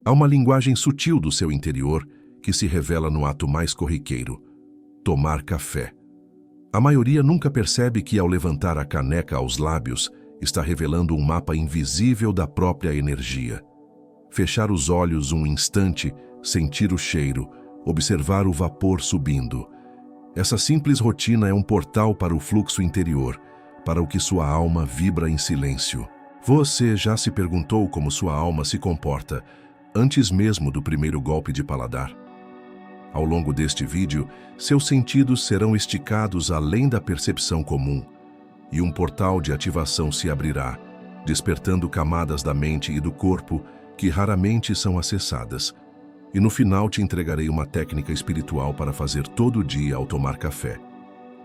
Há uma linguagem sutil do seu interior que se revela no ato mais corriqueiro: tomar café. A maioria nunca percebe que, ao levantar a caneca aos lábios, está revelando um mapa invisível da própria energia. Fechar os olhos um instante, sentir o cheiro, observar o vapor subindo. Essa simples rotina é um portal para o fluxo interior, para o que sua alma vibra em silêncio. Você já se perguntou como sua alma se comporta antes mesmo do primeiro golpe de paladar? Ao longo deste vídeo, seus sentidos serão esticados além da percepção comum, e um portal de ativação se abrirá, despertando camadas da mente e do corpo que raramente são acessadas. E no final te entregarei uma técnica espiritual para fazer todo dia ao tomar café.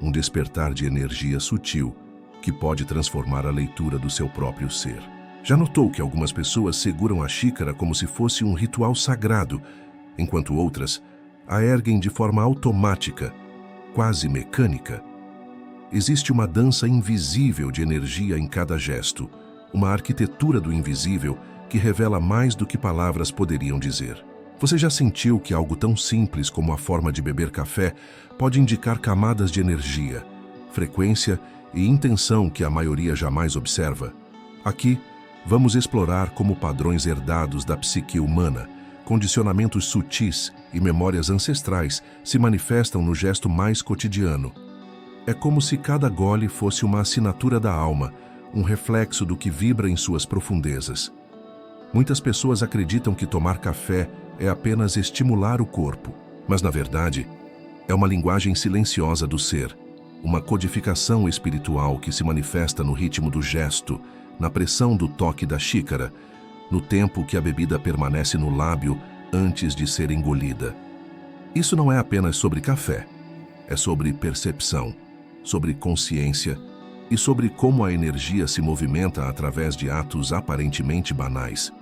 Um despertar de energia sutil que pode transformar a leitura do seu próprio ser. Já notou que algumas pessoas seguram a xícara como se fosse um ritual sagrado, enquanto outras a erguem de forma automática, quase mecânica? Existe uma dança invisível de energia em cada gesto, uma arquitetura do invisível que revela mais do que palavras poderiam dizer. Você já sentiu que algo tão simples como a forma de beber café pode indicar camadas de energia, frequência e intenção que a maioria jamais observa? Aqui, vamos explorar como padrões herdados da psique humana, condicionamentos sutis e memórias ancestrais se manifestam no gesto mais cotidiano. É como se cada gole fosse uma assinatura da alma, um reflexo do que vibra em suas profundezas. Muitas pessoas acreditam que tomar café é apenas estimular o corpo, mas na verdade, é uma linguagem silenciosa do ser, uma codificação espiritual que se manifesta no ritmo do gesto, na pressão do toque da xícara, no tempo que a bebida permanece no lábio antes de ser engolida. Isso não é apenas sobre café, é sobre percepção, sobre consciência e sobre como a energia se movimenta através de atos aparentemente banais.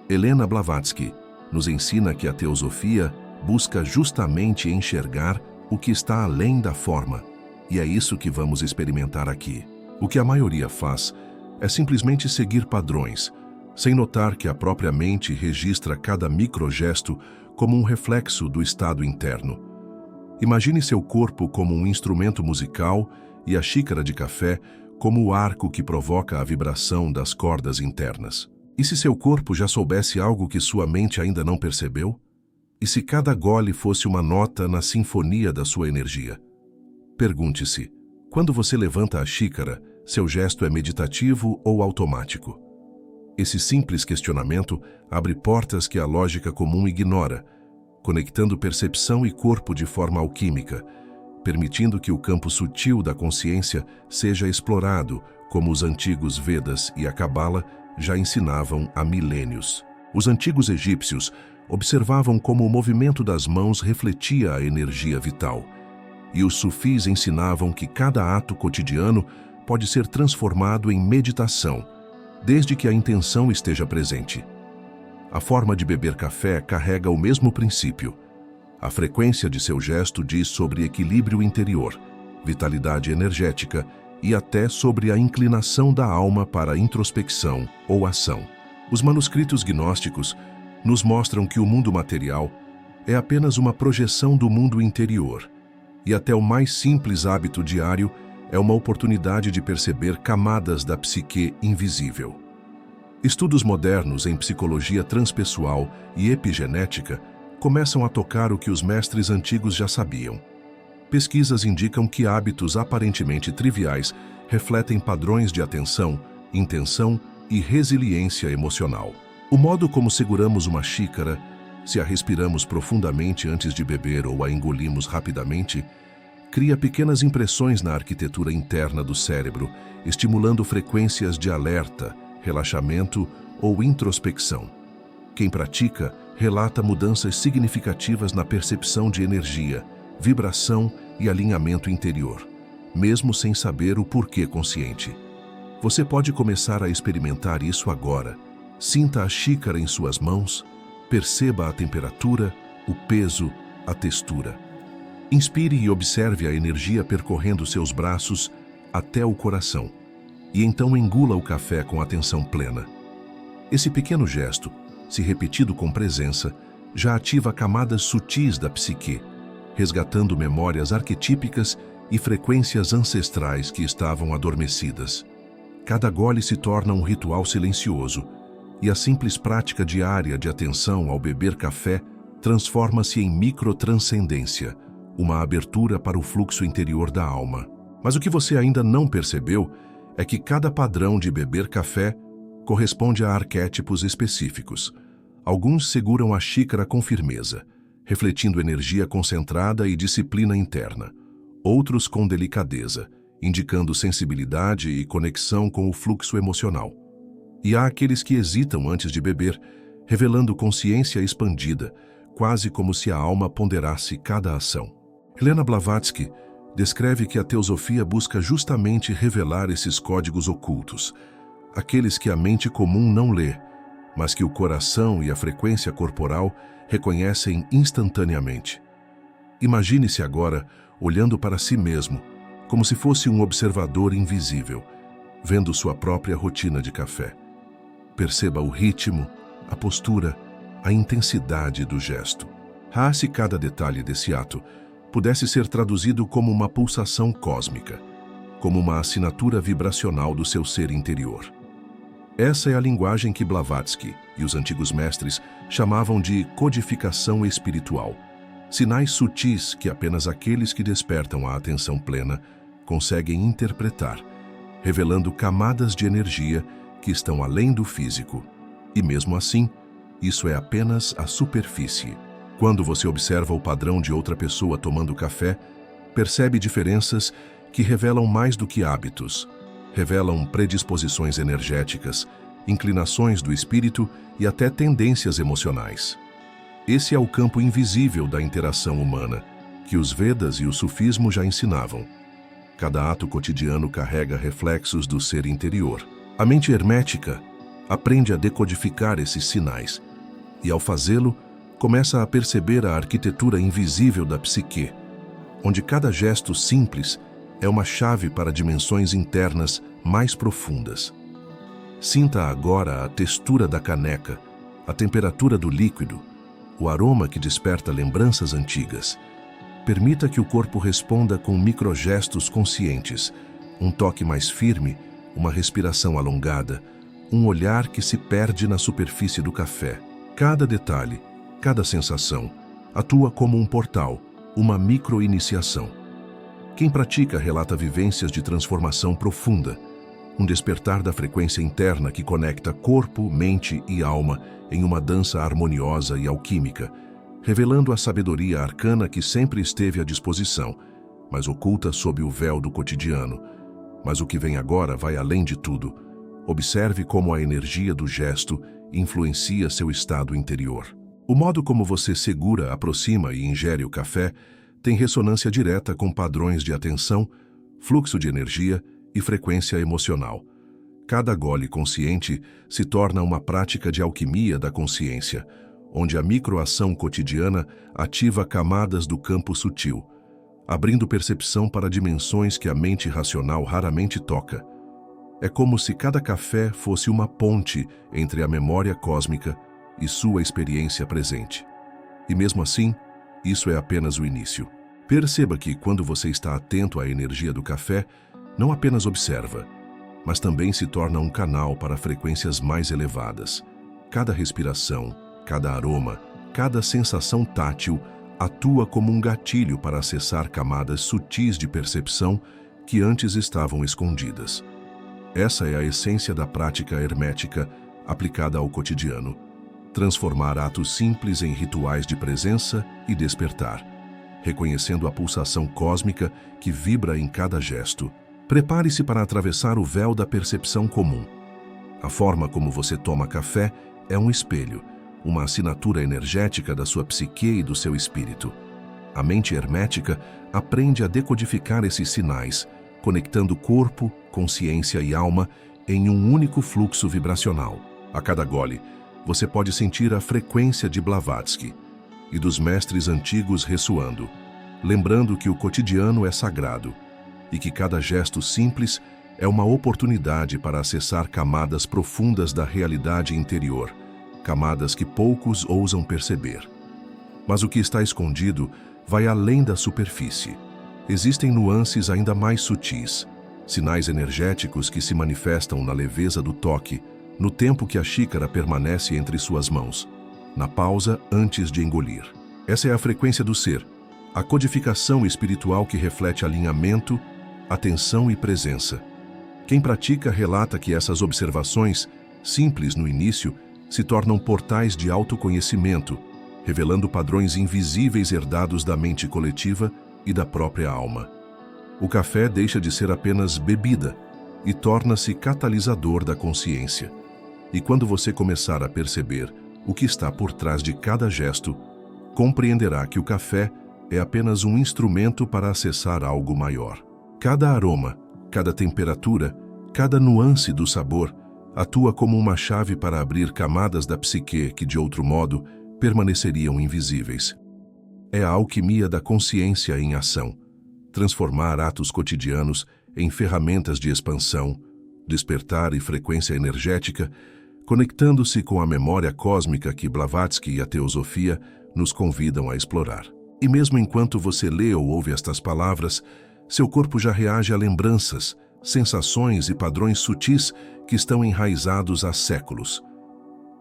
Helena Blavatsky nos ensina que a teosofia busca justamente enxergar o que está além da forma, e é isso que vamos experimentar aqui. O que a maioria faz é simplesmente seguir padrões, sem notar que a própria mente registra cada microgesto como um reflexo do estado interno. Imagine seu corpo como um instrumento musical e a xícara de café como o arco que provoca a vibração das cordas internas. E se seu corpo já soubesse algo que sua mente ainda não percebeu? E se cada gole fosse uma nota na sinfonia da sua energia? Pergunte-se, quando você levanta a xícara, seu gesto é meditativo ou automático? Esse simples questionamento abre portas que a lógica comum ignora, conectando percepção e corpo de forma alquímica, permitindo que o campo sutil da consciência seja explorado, como os antigos Vedas e a Cabala já ensinavam há milênios. Os antigos egípcios observavam como o movimento das mãos refletia a energia vital, e os sufis ensinavam que cada ato cotidiano pode ser transformado em meditação, desde que a intenção esteja presente. A forma de beber café carrega o mesmo princípio. A frequência de seu gesto diz sobre equilíbrio interior, vitalidade energética e até sobre a inclinação da alma para a introspecção ou ação. Os manuscritos gnósticos nos mostram que o mundo material é apenas uma projeção do mundo interior, e até o mais simples hábito diário é uma oportunidade de perceber camadas da psique invisível. Estudos modernos em psicologia transpessoal e epigenética começam a tocar o que os mestres antigos já sabiam. Pesquisas indicam que hábitos aparentemente triviais refletem padrões de atenção, intenção e resiliência emocional. O modo como seguramos uma xícara, se a respiramos profundamente antes de beber ou a engolimos rapidamente, cria pequenas impressões na arquitetura interna do cérebro, estimulando frequências de alerta, relaxamento ou introspecção. Quem pratica relata mudanças significativas na percepção de energia, vibração e alinhamento interior, mesmo sem saber o porquê consciente. Você pode começar a experimentar isso agora. Sinta a xícara em suas mãos, perceba a temperatura, o peso, a textura. Inspire e observe a energia percorrendo seus braços até o coração, e então engula o café com atenção plena. Esse pequeno gesto, se repetido com presença, já ativa camadas sutis da psique, resgatando memórias arquetípicas e frequências ancestrais que estavam adormecidas. Cada gole se torna um ritual silencioso, e a simples prática diária de atenção ao beber café transforma-se em microtranscendência, uma abertura para o fluxo interior da alma. Mas o que você ainda não percebeu é que cada padrão de beber café corresponde a arquétipos específicos. Alguns seguram a xícara com firmeza, refletindo energia concentrada e disciplina interna. Outros com delicadeza, indicando sensibilidade e conexão com o fluxo emocional. E há aqueles que hesitam antes de beber, revelando consciência expandida, quase como se a alma ponderasse cada ação. Helena Blavatsky descreve que a teosofia busca justamente revelar esses códigos ocultos, aqueles que a mente comum não lê, mas que o coração e a frequência corporal reconhecem instantaneamente. Imagine-se agora olhando para si mesmo, como se fosse um observador invisível, vendo sua própria rotina de café. Perceba o ritmo, a postura, a intensidade do gesto. Se cada detalhe desse ato pudesse ser traduzido como uma pulsação cósmica, como uma assinatura vibracional do seu ser interior. Essa é a linguagem que Blavatsky e os antigos mestres chamavam de codificação espiritual, sinais sutis que apenas aqueles que despertam a atenção plena conseguem interpretar, revelando camadas de energia que estão além do físico. E mesmo assim, isso é apenas a superfície. Quando você observa o padrão de outra pessoa tomando café, percebe diferenças que revelam mais do que hábitos. Revelam predisposições energéticas, inclinações do espírito e até tendências emocionais. Esse é o campo invisível da interação humana, que os Vedas e o sufismo já ensinavam. Cada ato cotidiano carrega reflexos do ser interior. A mente hermética aprende a decodificar esses sinais, e ao fazê-lo, começa a perceber a arquitetura invisível da psique, onde cada gesto simples é uma chave para dimensões internas mais profundas. Sinta agora a textura da caneca, a temperatura do líquido, o aroma que desperta lembranças antigas. Permita que o corpo responda com microgestos conscientes, um toque mais firme, uma respiração alongada, um olhar que se perde na superfície do café. Cada detalhe, cada sensação, atua como um portal, uma micro-iniciação. Quem pratica relata vivências de transformação profunda, um despertar da frequência interna que conecta corpo, mente e alma em uma dança harmoniosa e alquímica, revelando a sabedoria arcana que sempre esteve à disposição, mas oculta sob o véu do cotidiano. Mas o que vem agora vai além de tudo. Observe como a energia do gesto influencia seu estado interior. O modo como você segura, aproxima e ingere o café tem ressonância direta com padrões de atenção, fluxo de energia e frequência emocional. Cada gole consciente se torna uma prática de alquimia da consciência, onde a microação cotidiana ativa camadas do campo sutil, abrindo percepção para dimensões que a mente racional raramente toca. É como se cada café fosse uma ponte entre a memória cósmica e sua experiência presente. E mesmo assim, isso é apenas o início. Perceba que, quando você está atento à energia do café, não apenas observa, mas também se torna um canal para frequências mais elevadas. Cada respiração, cada aroma, cada sensação tátil atua como um gatilho para acessar camadas sutis de percepção que antes estavam escondidas. Essa é a essência da prática hermética aplicada ao cotidiano. Transformar atos simples em rituais de presença e despertar, reconhecendo a pulsação cósmica que vibra em cada gesto. Prepare-se para atravessar o véu da percepção comum. A forma como você toma café é um espelho, uma assinatura energética da sua psique e do seu espírito. A mente hermética aprende a decodificar esses sinais, conectando corpo, consciência e alma em um único fluxo vibracional. A cada gole, você pode sentir a frequência de Blavatsky e dos mestres antigos ressoando, lembrando que o cotidiano é sagrado e que cada gesto simples é uma oportunidade para acessar camadas profundas da realidade interior, camadas que poucos ousam perceber. Mas o que está escondido vai além da superfície. Existem nuances ainda mais sutis, sinais energéticos que se manifestam na leveza do toque, no tempo que a xícara permanece entre suas mãos, na pausa antes de engolir. Essa é a frequência do ser, a codificação espiritual que reflete alinhamento, atenção e presença. Quem pratica relata que essas observações, simples no início, se tornam portais de autoconhecimento, revelando padrões invisíveis herdados da mente coletiva e da própria alma. O café deixa de ser apenas bebida e torna-se catalisador da consciência. E quando você começar a perceber o que está por trás de cada gesto, compreenderá que o café é apenas um instrumento para acessar algo maior. Cada aroma, cada temperatura, cada nuance do sabor atua como uma chave para abrir camadas da psique que, de outro modo, permaneceriam invisíveis. É a alquimia da consciência em ação, transformar atos cotidianos em ferramentas de expansão, despertar e frequência energética, conectando-se com a memória cósmica que Blavatsky e a teosofia nos convidam a explorar. E mesmo enquanto você lê ou ouve estas palavras, seu corpo já reage a lembranças, sensações e padrões sutis que estão enraizados há séculos.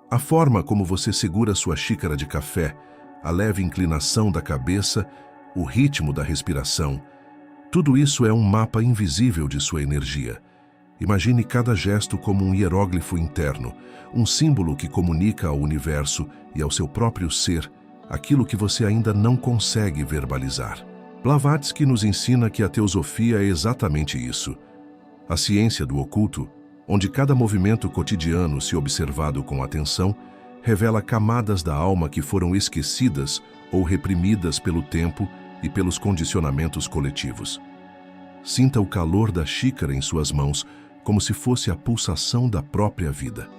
A forma como você segura sua xícara de café, a leve inclinação da cabeça, o ritmo da respiração, tudo isso é um mapa invisível de sua energia. Imagine cada gesto como um hieróglifo interno, um símbolo que comunica ao universo e ao seu próprio ser aquilo que você ainda não consegue verbalizar. Blavatsky nos ensina que a teosofia é exatamente isso. A ciência do oculto, onde cada movimento cotidiano, se observado com atenção, revela camadas da alma que foram esquecidas ou reprimidas pelo tempo e pelos condicionamentos coletivos. Sinta o calor da xícara em suas mãos, como se fosse a pulsação da própria vida.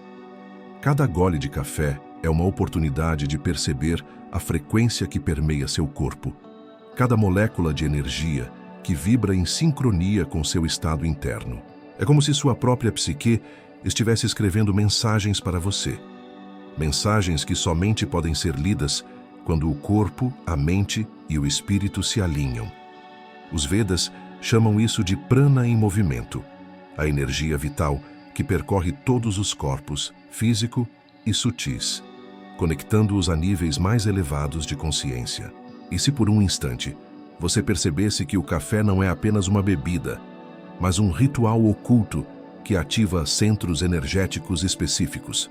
Cada gole de café é uma oportunidade de perceber a frequência que permeia seu corpo, cada molécula de energia que vibra em sincronia com seu estado interno. É como se sua própria psique estivesse escrevendo mensagens para você. Mensagens que somente podem ser lidas quando o corpo, a mente e o espírito se alinham. Os Vedas chamam isso de prana em movimento, a energia vital que percorre todos os corpos, físico e sutis, conectando-os a níveis mais elevados de consciência. E se por um instante você percebesse que o café não é apenas uma bebida, mas um ritual oculto que ativa centros energéticos específicos.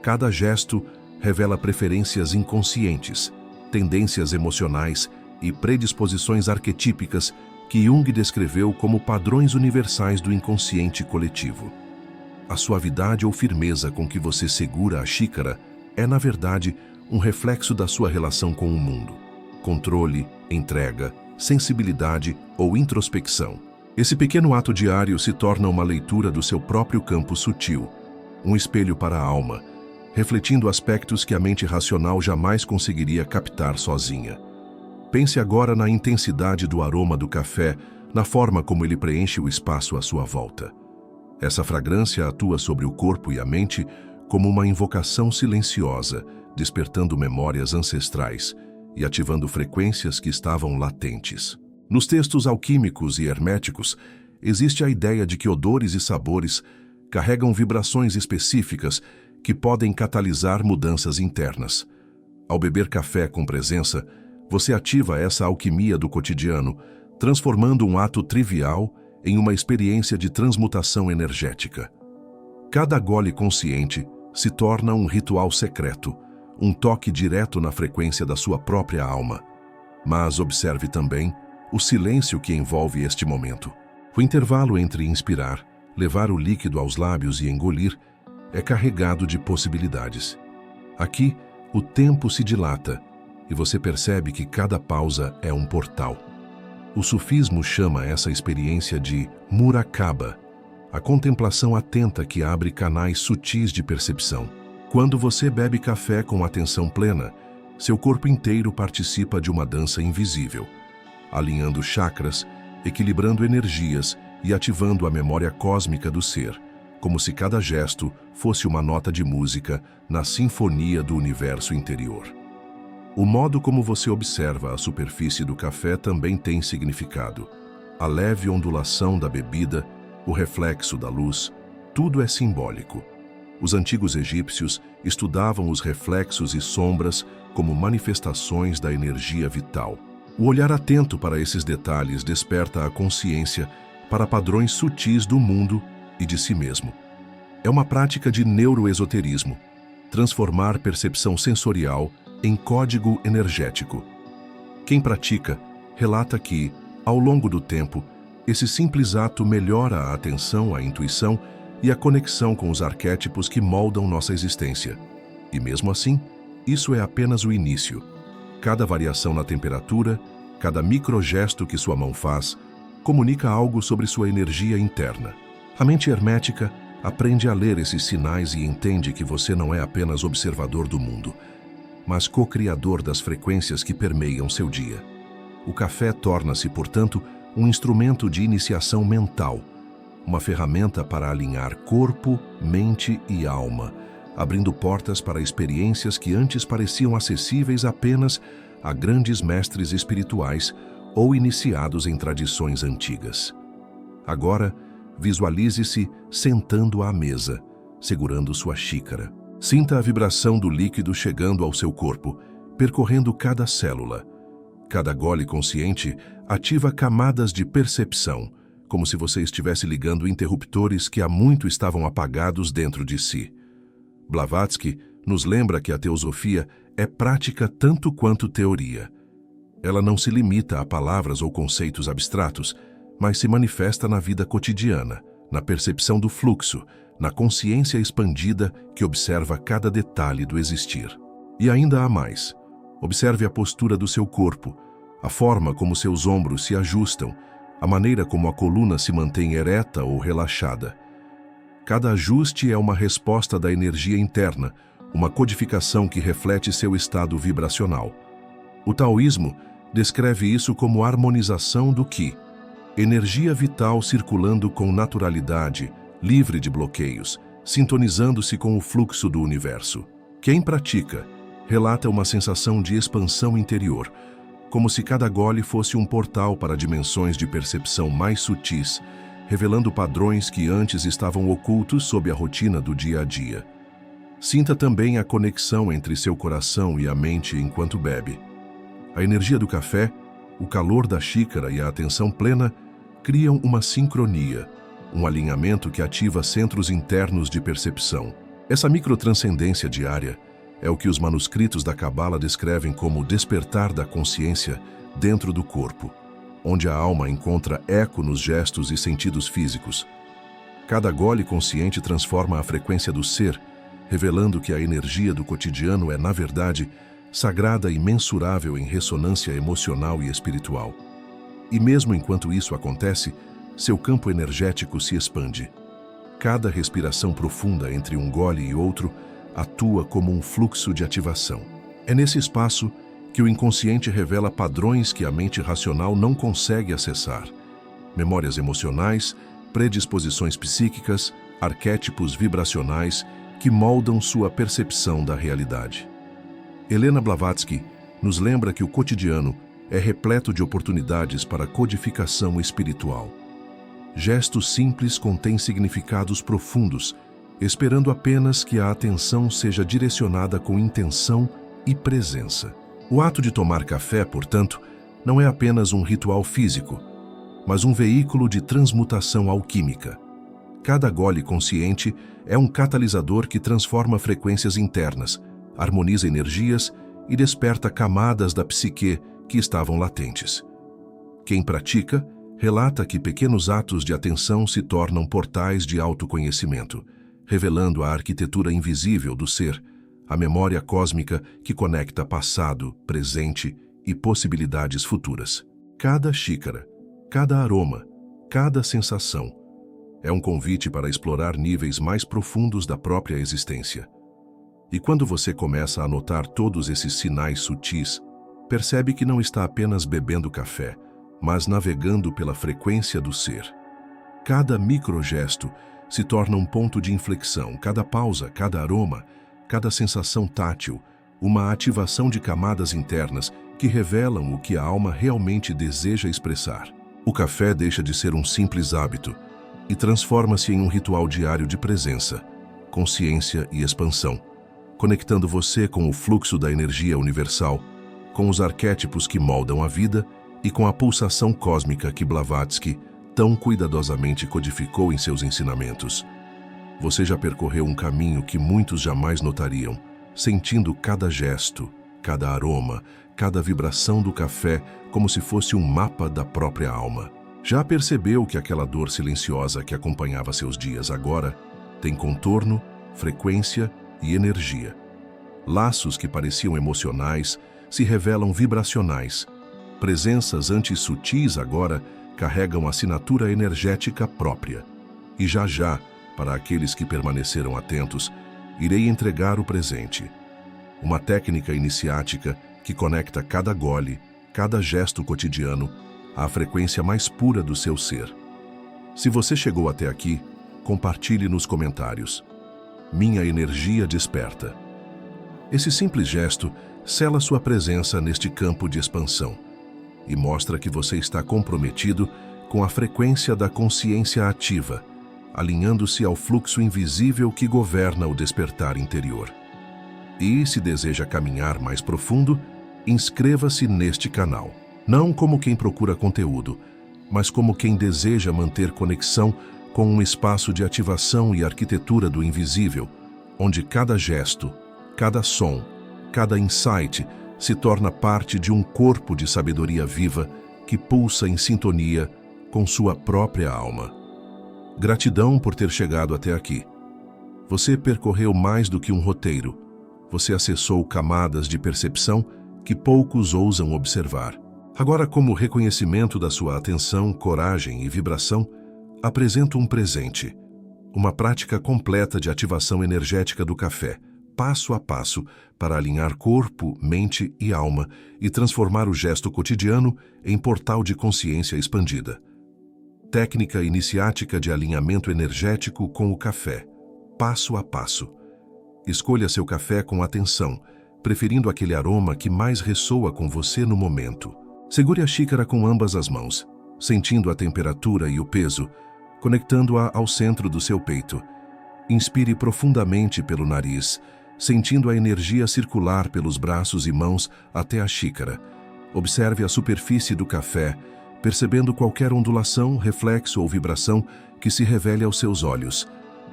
Cada gesto revela preferências inconscientes, tendências emocionais e predisposições arquetípicas que Jung descreveu como padrões universais do inconsciente coletivo. A suavidade ou firmeza com que você segura a xícara é, na verdade, um reflexo da sua relação com o mundo. Controle, entrega, sensibilidade ou introspecção. Esse pequeno ato diário se torna uma leitura do seu próprio campo sutil, um espelho para a alma, refletindo aspectos que a mente racional jamais conseguiria captar sozinha. Pense agora na intensidade do aroma do café, na forma como ele preenche o espaço à sua volta. Essa fragrância atua sobre o corpo e a mente como uma invocação silenciosa, despertando memórias ancestrais e ativando frequências que estavam latentes. Nos textos alquímicos e herméticos, existe a ideia de que odores e sabores carregam vibrações específicas que podem catalisar mudanças internas. Ao beber café com presença, você ativa essa alquimia do cotidiano, transformando um ato trivial em uma experiência de transmutação energética. Cada gole consciente se torna um ritual secreto, um toque direto na frequência da sua própria alma. Mas observe também o silêncio que envolve este momento. O intervalo entre inspirar, levar o líquido aos lábios e engolir é carregado de possibilidades. Aqui, o tempo se dilata e você percebe que cada pausa é um portal. O sufismo chama essa experiência de murakaba, a contemplação atenta que abre canais sutis de percepção. Quando você bebe café com atenção plena, seu corpo inteiro participa de uma dança invisível, alinhando chakras, equilibrando energias e ativando a memória cósmica do ser, como se cada gesto fosse uma nota de música na sinfonia do universo interior. O modo como você observa a superfície do café também tem significado. A leve ondulação da bebida, o reflexo da luz, tudo é simbólico. Os antigos egípcios estudavam os reflexos e sombras como manifestações da energia vital. O olhar atento para esses detalhes desperta a consciência para padrões sutis do mundo e de si mesmo. É uma prática de neuroesoterismo, transformar percepção sensorial em código energético. Quem pratica relata que, ao longo do tempo, esse simples ato melhora a atenção, a intuição e a conexão com os arquétipos que moldam nossa existência. E mesmo assim, isso é apenas o início. Cada variação na temperatura, cada microgesto que sua mão faz, comunica algo sobre sua energia interna. A mente hermética aprende a ler esses sinais e entende que você não é apenas observador do mundo, mas co-criador das frequências que permeiam seu dia. O café torna-se, portanto, um instrumento de iniciação mental, uma ferramenta para alinhar corpo, mente e alma, abrindo portas para experiências que antes pareciam acessíveis apenas a grandes mestres espirituais ou iniciados em tradições antigas. Agora, visualize-se sentando à mesa, segurando sua xícara. Sinta a vibração do líquido chegando ao seu corpo, percorrendo cada célula. Cada gole consciente ativa camadas de percepção, como se você estivesse ligando interruptores que há muito estavam apagados dentro de si. Blavatsky nos lembra que a teosofia é prática tanto quanto teoria. Ela não se limita a palavras ou conceitos abstratos, mas se manifesta na vida cotidiana, na percepção do fluxo, na consciência expandida que observa cada detalhe do existir. E ainda há mais. Observe a postura do seu corpo, a forma como seus ombros se ajustam, a maneira como a coluna se mantém ereta ou relaxada. Cada ajuste é uma resposta da energia interna, uma codificação que reflete seu estado vibracional. O taoísmo descreve isso como harmonização do Qi, energia vital circulando com naturalidade, livre de bloqueios, sintonizando-se com o fluxo do universo. Quem pratica relata uma sensação de expansão interior, como se cada gole fosse um portal para dimensões de percepção mais sutis, revelando padrões que antes estavam ocultos sob a rotina do dia a dia. Sinta também a conexão entre seu coração e a mente enquanto bebe. A energia do café, o calor da xícara e a atenção plena criam uma sincronia, um alinhamento que ativa centros internos de percepção. Essa microtranscendência diária é o que os manuscritos da Cabala descrevem como despertar da consciência dentro do corpo, onde a alma encontra eco nos gestos e sentidos físicos. Cada gole consciente transforma a frequência do ser, revelando que a energia do cotidiano é, na verdade, sagrada e mensurável em ressonância emocional e espiritual. E mesmo enquanto isso acontece, seu campo energético se expande. Cada respiração profunda entre um gole e outro atua como um fluxo de ativação. É nesse espaço que o inconsciente revela padrões que a mente racional não consegue acessar. Memórias emocionais, predisposições psíquicas, arquétipos vibracionais que moldam sua percepção da realidade. Helena Blavatsky nos lembra que o cotidiano é repleto de oportunidades para codificação espiritual. Gestos simples contêm significados profundos, esperando apenas que a atenção seja direcionada com intenção e presença. O ato de tomar café, portanto, não é apenas um ritual físico, mas um veículo de transmutação alquímica. Cada gole consciente é um catalisador que transforma frequências internas, harmoniza energias e desperta camadas da psique que estavam latentes. Quem pratica relata que pequenos atos de atenção se tornam portais de autoconhecimento, revelando a arquitetura invisível do ser, a memória cósmica que conecta passado, presente e possibilidades futuras. Cada xícara, cada aroma, cada sensação é um convite para explorar níveis mais profundos da própria existência. E quando você começa a notar todos esses sinais sutis, percebe que não está apenas bebendo café, mas navegando pela frequência do ser. Cada microgesto se torna um ponto de inflexão. Cada pausa, cada aroma, cada sensação tátil, uma ativação de camadas internas que revelam o que a alma realmente deseja expressar. O café deixa de ser um simples hábito e transforma-se em um ritual diário de presença, consciência e expansão, conectando você com o fluxo da energia universal, com os arquétipos que moldam a vida e com a pulsação cósmica que Blavatsky tão cuidadosamente codificou em seus ensinamentos. Você já percorreu um caminho que muitos jamais notariam, sentindo cada gesto, cada aroma, cada vibração do café como se fosse um mapa da própria alma. Já percebeu que aquela dor silenciosa que acompanhava seus dias agora tem contorno, frequência e energia. Laços que pareciam emocionais se revelam vibracionais. Presenças antes sutis agora carregam assinatura energética própria. E já, para aqueles que permaneceram atentos, irei entregar o presente. Uma técnica iniciática que conecta cada gole, cada gesto cotidiano, à frequência mais pura do seu ser. Se você chegou até aqui, compartilhe nos comentários. Minha energia desperta. Esse simples gesto sela sua presença neste campo de expansão e mostra que você está comprometido com a frequência da consciência ativa, alinhando-se ao fluxo invisível que governa o despertar interior. E, se deseja caminhar mais profundo, inscreva-se neste canal, não como quem procura conteúdo, mas como quem deseja manter conexão com um espaço de ativação e arquitetura do invisível, onde cada gesto, cada som, cada insight se torna parte de um corpo de sabedoria viva que pulsa em sintonia com sua própria alma. Gratidão por ter chegado até aqui. Você percorreu mais do que um roteiro. Você acessou camadas de percepção que poucos ousam observar. Agora, como reconhecimento da sua atenção, coragem e vibração, apresento um presente, uma prática completa de ativação energética do café, passo a passo, para alinhar corpo, mente e alma e transformar o gesto cotidiano em portal de consciência expandida. Técnica iniciática de alinhamento energético com o café, passo a passo. Escolha seu café com atenção, preferindo aquele aroma que mais ressoa com você no momento. Segure a xícara com ambas as mãos, sentindo a temperatura e o peso, conectando-a ao centro do seu peito. Inspire profundamente pelo nariz, sentindo a energia circular pelos braços e mãos até a xícara. Observe a superfície do café, percebendo qualquer ondulação, reflexo ou vibração que se revele aos seus olhos.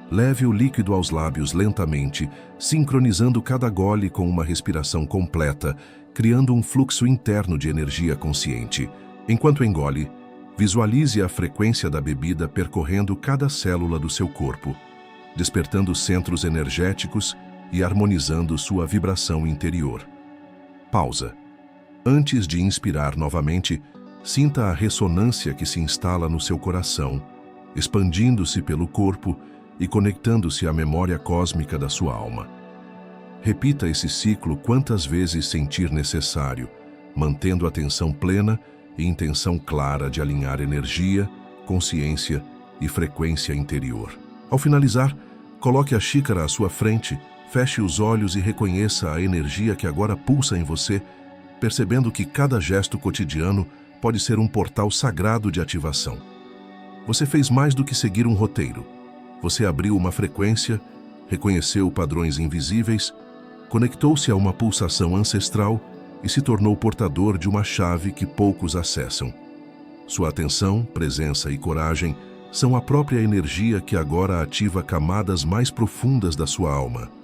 Leve o líquido aos lábios lentamente, sincronizando cada gole com uma respiração completa, criando um fluxo interno de energia consciente. Enquanto engole, visualize a frequência da bebida percorrendo cada célula do seu corpo, despertando centros energéticos e harmonizando sua vibração interior. Pausa. Antes de inspirar novamente, sinta a ressonância que se instala no seu coração, expandindo-se pelo corpo e conectando-se à memória cósmica da sua alma. Repita esse ciclo quantas vezes sentir necessário, mantendo atenção plena e intenção clara de alinhar energia, consciência e frequência interior. Ao finalizar, coloque a xícara à sua frente, feche os olhos e reconheça a energia que agora pulsa em você, percebendo que cada gesto cotidiano pode ser um portal sagrado de ativação. Você fez mais do que seguir um roteiro. Você abriu uma frequência, reconheceu padrões invisíveis, conectou-se a uma pulsação ancestral e se tornou portador de uma chave que poucos acessam. Sua atenção, presença e coragem são a própria energia que agora ativa camadas mais profundas da sua alma.